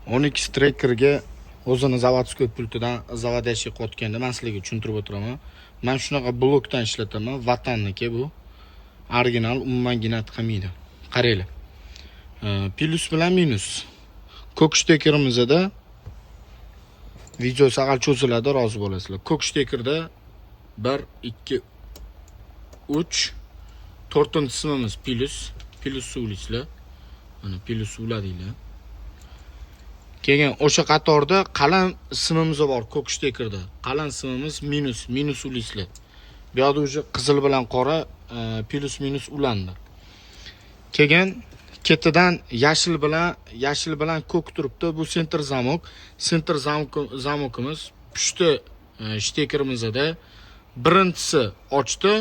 12 trekkerga o'zini zavodskiy pultidan zavodashga qotganda men sizlarga tushuntirib o'tiraman. Men shunaqa blokdan ishlataman, vatanniki bu. Original umuman ginat qilmaydi. Qaranglar. Plus bilan minus. Ko'k shtekrimizda video saqal cho'ziladi, rozi bo'lasizlar. Ko'k shtekirda 1 2 3 4-chi simimiz plus ulislar. Mana plus uladinglar. Keyin o'sha qatorda qalin simimiz bor ko'k shtekirda. Qalin simimiz minus ulislar. Bu yerda o'sha qizil bilan qora plus minus ulandi. Keyin ketidan yashil bilan ko'k turibdi. Bu center zamok. Center zamokimiz pushti shtekrimizda birinchisi ochdi.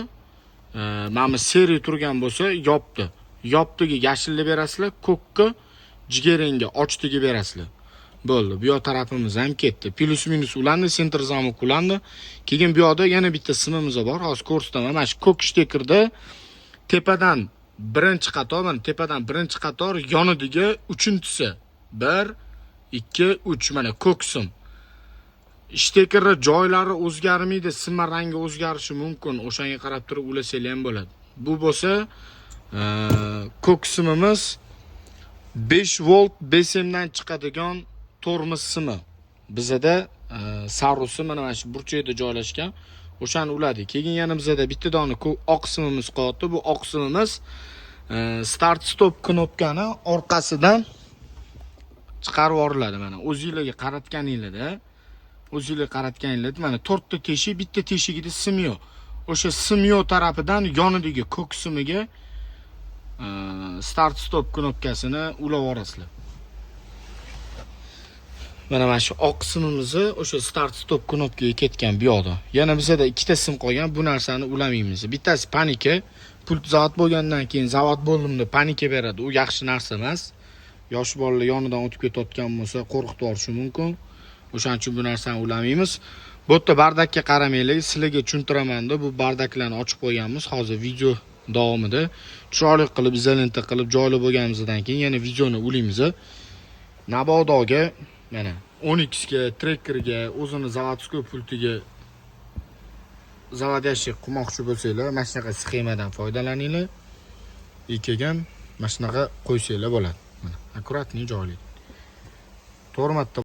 Mana seriya turgan bo'lsa, yopdi. Yopdiga yashilni berasizlar, ko'kka jigaranga ochdiga berasizlar. Bo'ldi. Bu yoq tarafimiz ham ketdi. Plus minus ulandi, center zamok ulandi. Keyin bu yoqda yana bitta simimiz bor. Hozir ko'rsataman. Mana shu ko'k shtekirda tepadan birinchi qator, mana tepadan birinchi qator, yonidiga uchinchisi. 1 2 3 mana ko'k sim. Shtekirni joylari o'zgarmaydi, simma rangi o'zgarishi mumkin. O'shanga qarab turib ulasanglar ham bo'ladi. Bu bo'lsa, ko'k simimiz 5 volt BSMdan chiqadigan tormoz simi. Bizda sarusi mana shu burchakda joylashgan. O'shani uladi. Keyin yana bizda bitta dona oq simimiz qoldi. Bu oq simimiz start stop knopkani orqasidan chiqarib yuboriladi mana. O'zingizlarga qaratganinglarda mana 4 ta teshik, bitta teshigida sim yo'q. O'sha sim yo'q tarafidan yonidagi ko'k simiga start stop knopkasini ulab yuborasizlar. Mana shu oq simimizni o'sha start stop knopkaga ketgan bu yoqda. Yana bizda ikkita sim qolgan, bu narsani ulamaymiz. Bittasi panika, pult zavod bo'lgandan keyin zavod bo'limida panika beradi. U yaxshi narsa emas. Yosh bolalar yonidan o'tib ketayotgan bo'lsa, qo'rqitib yuborishi mumkin. O'shaning uchun bu narsani ulamaymiz. Bu yerda bardakka qaramanglar, sizlarga tushuntiraman-da, bu bardaklarni ochib qo'yganmiz. Hozir video davomida chiroyli qilib izolenta qilib joylab bo'lganimizdan keyin yana videoni ulaymiz. Nabodoga mana 12 ga trekkerga o'zini zavodskiy pultiga zavodiyashi qilmoqchi bo'lsanglar, mana shunaqa sxemadan foydalaninglar. Keyin mana shunaqa qo'ysanglar bo'ladi. Mana akkuratni joylaydi. To'g'ri